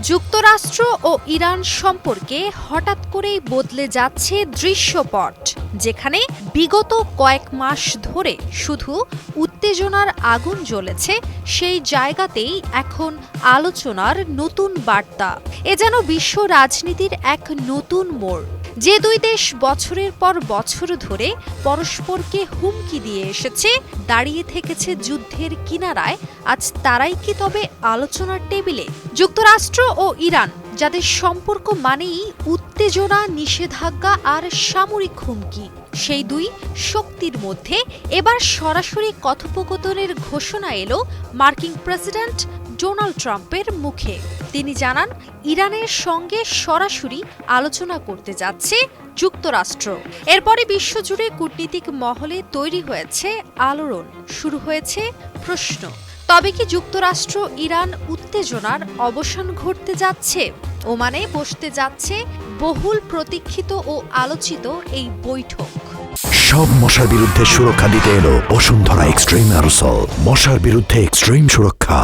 যুক্তরাষ্ট্র ও ইরান সম্পর্কে হঠাৎ করেই বদলে যাচ্ছে দৃশ্যপট, যেখানে বিগত কয়েক মাস ধরে শুধু উত্তেজনার আগুন জ্বলেছে, সেই জায়গাতেই এখন আলোচনার নতুন বার্তা। এ যেন বিশ্ব রাজনীতির এক নতুন মোড়। যে দুই দেশ বছরের পর বছর ধরে পরস্পরকে হুমকি দিয়ে এসেছে, দাঁড়িয়ে থেকেছে যুদ্ধের কিনারায়, আজ তারাই কি তবে আলোচনার টেবিলে? যুক্তরাষ্ট্র ও ইরান, যাদের সম্পর্ক মানেই উত্তেজনা, নিষেধাজ্ঞা আর সামরিক হুমকি, সেই দুই শক্তির মধ্যে এবার সরাসরি কথোপকথনের ঘোষণা এলো মার্কিন প্রেসিডেন্ট ডোনাল্ড ট্রাম্পের মুখে। তিনি জানান, ইরানের সঙ্গে সরাসরি আলোচনা করতে যাচ্ছে যুক্তরাষ্ট্র। এরপরে বিশ্বজুড়ে কূটনীতিক মহলে তৈরি হয়েছে আলোড়ন, শুরু হয়েছে প্রশ্ন। তবে কি যুক্তরাষ্ট্র ইরান উত্তেজনার অবসান ঘটতে যাচ্ছে? ওমানে বসতে যাচ্ছে বহুল প্রতীক্ষিত ও আলোচিত এই বৈঠক। সব মশার বিরুদ্ধে সুরক্ষা দিতে এলো বসুন্ধরা এক্সট্রিম অ্যারোসল, মশার বিরুদ্ধে এক্সট্রিম সুরক্ষা।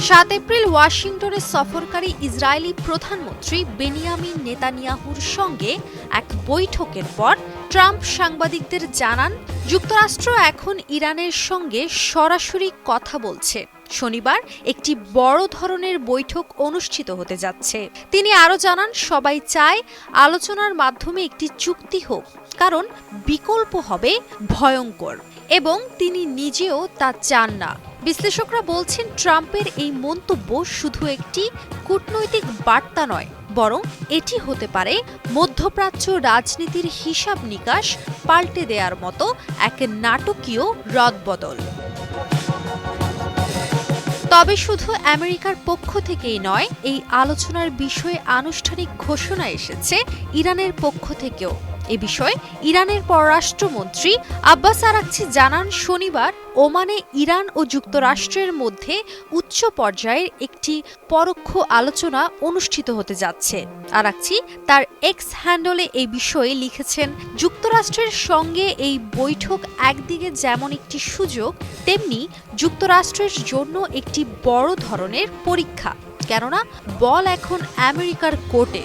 ৭ এপ্রিল ওয়াশিংটনে সফরকারী ইসরায়েলি প্রধানমন্ত্রী বেনিয়ামিন নেতানিয়াহুর সঙ্গে এক বৈঠকের পর ট্রাম্প সাংবাদিকদের জানান, যুক্তরাষ্ট্র এখন ইরানের সঙ্গে সরাসরি কথা বলছে। শনিবার একটি বড় ধরনের বৈঠক অনুষ্ঠিত হতে যাচ্ছে। তিনি আরও জানান, সবাই চায় আলোচনার মাধ্যমে একটি চুক্তি হোক, কারণ বিকল্প হবে ভয়ঙ্কর, এবং তিনি নিজেও তা চান না। বিশ্লেষকরা বলছেন, ট্রাম্পের এই মন্তব্য শুধু একটি কূটনৈতিক বার্তা নয়, বরং এটি হতে পারে মধ্যপ্রাচ্য রাজনীতির হিসাব নিকাশ পাল্টে দেওয়ার মতো এক নাটকীয় রদবদল। তবে শুধু আমেরিকার পক্ষ থেকেই নয়, এই আলোচনার বিষয়ে আনুষ্ঠানিক ঘোষণা এসেছে ইরানের পক্ষ থেকেও। এ বিষয়ে ইরানের পররাষ্ট্রমন্ত্রী আব্বাস আরাকচি জানান, শনিবার ওমানে ইরান ও যুক্তরাষ্ট্রের মধ্যে উচ্চ পর্যায়ের একটি পরোক্ষ আলোচনা অনুষ্ঠিত হতে যাচ্ছে। আরাকচি তার এক্স হ্যান্ডলে এই বিষয়ে লিখেছেন, যুক্তরাষ্ট্রের সঙ্গে এই বৈঠক একদিকে যেমন একটি সুযোগ, তেমনি যুক্তরাষ্ট্রের জন্য একটি বড় ধরনের পরীক্ষা, কেননা বল এখন আমেরিকার কোর্টে।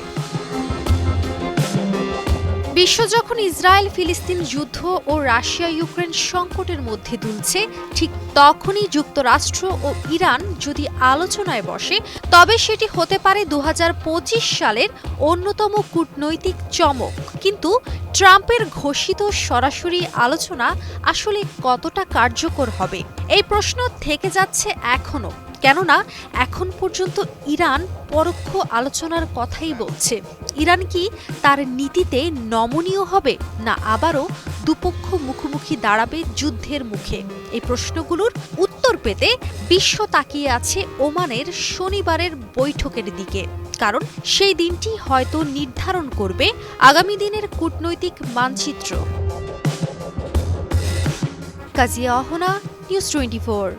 বিশ্ব যখন ইসরায়েল ফিলিস্তিন যুদ্ধ ও রাশিয়া ইউক্রেন সংকটের মধ্যে দুলছে, ঠিক তখনই যুক্তরাষ্ট্র ও ইরান যদি আলোচনায় বসে, তবে সেটি হতে পারে ২০২৫ সালের অন্যতম কূটনৈতিক চমক। কিন্তু ট্রাম্পের ঘোষিত সরাসরি আলোচনা আসলে কতটা কার্যকর হবে, এই প্রশ্ন থেকে যাচ্ছে এখনও। কেননা এখন পর্যন্ত ইরান পরোক্ষ আলোচনার কথাই বলছে। ইরান কি তার নীতিতে নমনীয় হবে, না আবারও দুপক্ষ মুখোমুখি দাঁড়াবে যুদ্ধের মুখে? এই প্রশ্নগুলোর উত্তর পেতে বিশ্ব তাকিয়ে আছে ওমানের শনিবারের বৈঠকের দিকে, কারণ সেই দিনটি হয়তো নির্ধারণ করবে আগামী দিনের কূটনৈতিক মানচিত্র। কাজিয়া অহনা, নিউজ 24।